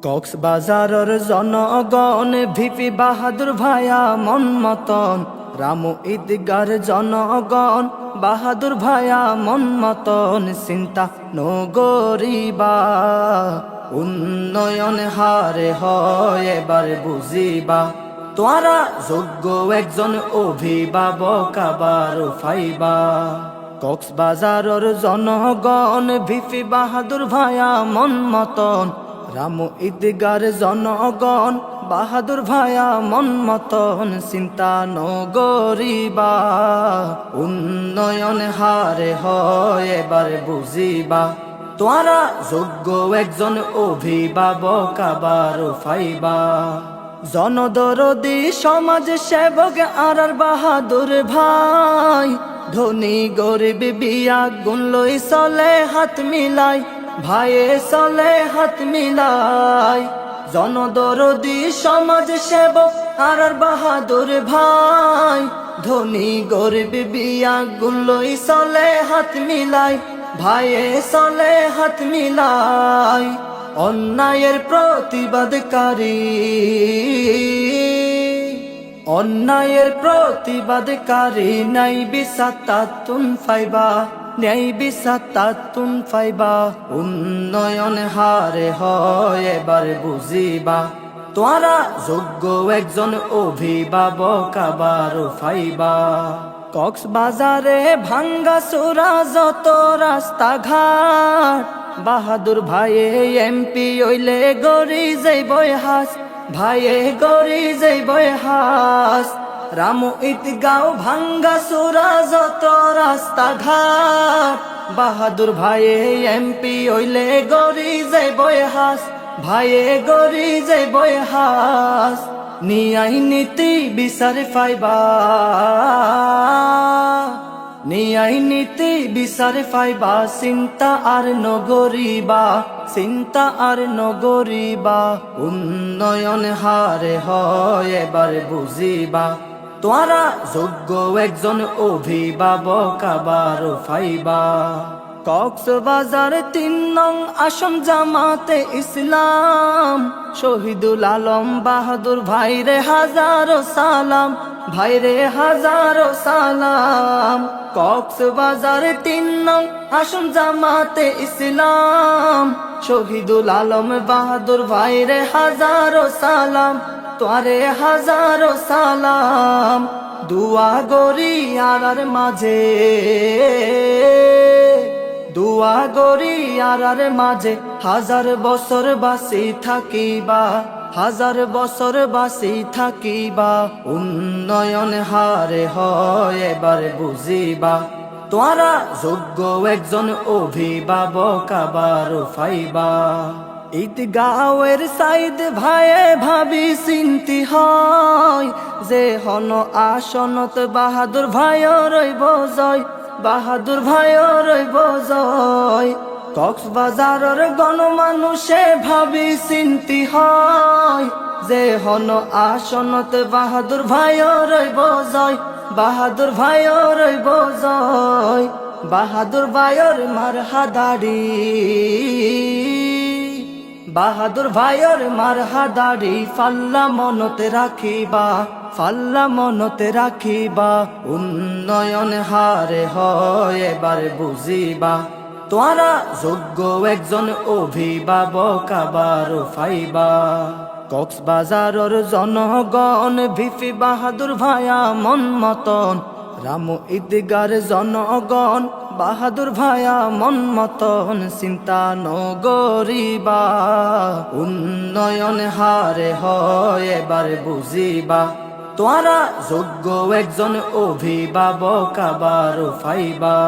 কক্সবাজারের জনগণ ভিপি বাহাদুর ভায়া মন মতন, রামু ঈদগার জনগণ বাহাদুর ভায়া মন মতন, চিন্তা নগরিবা উন্নয়ন হারে হয় এবার বুঝিবা, তোরা যোগ্য একজন অভিভাবক আবার ফাইবা। কক্সবাজারের জনগণ ভিপি বাহাদুর ভায়া মন মতন, রামু ঈদগার জনগণ বাহাদুর ভায়া মন মতন, চিন্তা নগরিবা উন্নয়ন হারে হয় এবার বুঝিবা, তোরা যোগ্য একজন অভিভাবক আবার ফাইবা। জনদরদি সমাজ সেবক আর বাহাদুর ভাই, ধনী গরিব বিয়া গুণ লই চলে হাত মিলাই, ভাইয়ে চলে হাত মিলাই। জনদরদি সমাজ সেবক আর বাহাদুর ভাই, ধনী গরিব বিয়া গুণ লই চলে হাত মিলাই, ভাইয়ে চলে হাত মিলাই। অন্যায়ের প্রতিবাদকারী, অন্যায়ের প্রতিবাদকারী ন্যায় বিচার তাতুন ফাইবা, ন্যায় বিচার তাতুন ফাইবা। উন্নয়ন হারে হয় এবার বুঝিবা, তোরা যোগ্য একজন অভিভাবক আবার ফাইবা। কক্সবাজারে ভাঙ্গা চোরা যত রাস্তাঘাট, বাহাদুর ভাইয়ে এমপি হইলে গড়ি যাইব হাস, ভাইয়ে গড়ি যাইব হাস। রামু ঈদগাঁও ভাঙ্গা চোরা যত রাস্তাঘাট, বাহাদুর ভাইয়ে এমপি হইলে গড়ি যাইব হাস, ভাইয়ে গড়ি যাইব হাস। নিয়াই নীতি বিচার ফাইবা, নিয়াই নীতি বিচার ফাইবা, চিন্তা আর নগরিবা, চিন্তা আর নগরিবা। উন্নয়ন হারে হয় এবার বুঝিবা, তোরা যোগ্য একজন অভিভাবক আবার ফাইবা। কক্সবাজার ৩ নং আসন জামাতে ইসলাম, শহীদুল আলম বাহাদুর ভাইরে হাজারো সালাম, ভাইরে হাজারো সালাম। কক্সবাজার ৩ নং আসন জামাতে ইসলাম, শহীদুল আলম বাহাদুর ভাইরে হাজারো সালাম, তোরে হাজারো সালাম। দুয়া গরি আর মাঝে, দুয়া গরি আর মাঝে, হাজার বছর বাসি থাকিবা, হাজার বছর বাসি থাকিবা। উন্নয়ন হারে হয় এবার বুঝিবা, তোরা যোগ্য একজন অভিভাবক আবার ফাইবা। ঈদগাঁওয়ের সাইদ ভাইয়ে ভাবি চিন্তি হয়, যে হন আসনত বাহাদুর ভাইও রইব জয়, বাহাদুর ভাইও রইব জয়। কক্সবাজারের গণমানুষে ভাবি চিন্তি হয়, যে হন আসনত বাহাদুর ভাইও রইব জয়, বাহাদুর ভাইও রইব জয়। বাহাদুর ভাইয়ের মারহাদারি, বাহাদুর ভাইয়ের মারহাদারি ফাল্লা মনতে রাখিবা, ফাল্লা মনতে রাখিবা। উন্নয়ন হারে হয় এবার বুঝিবা, তোরা যোগ্য একজন অভিভাবক আবার ফাইবা। কক্সবাজারের জনগণ ভিপি বাহাদুর ভায়া মন মতন, রামু ঈদগার জনগণ বাহাদুর ভায়া মন মতন, চিন্তা নগরিবা উন্নয়ন হারে হয় এবার বুঝিবা, তোরা যোগ্য একজন অভিভাবক আবার ফাইবা।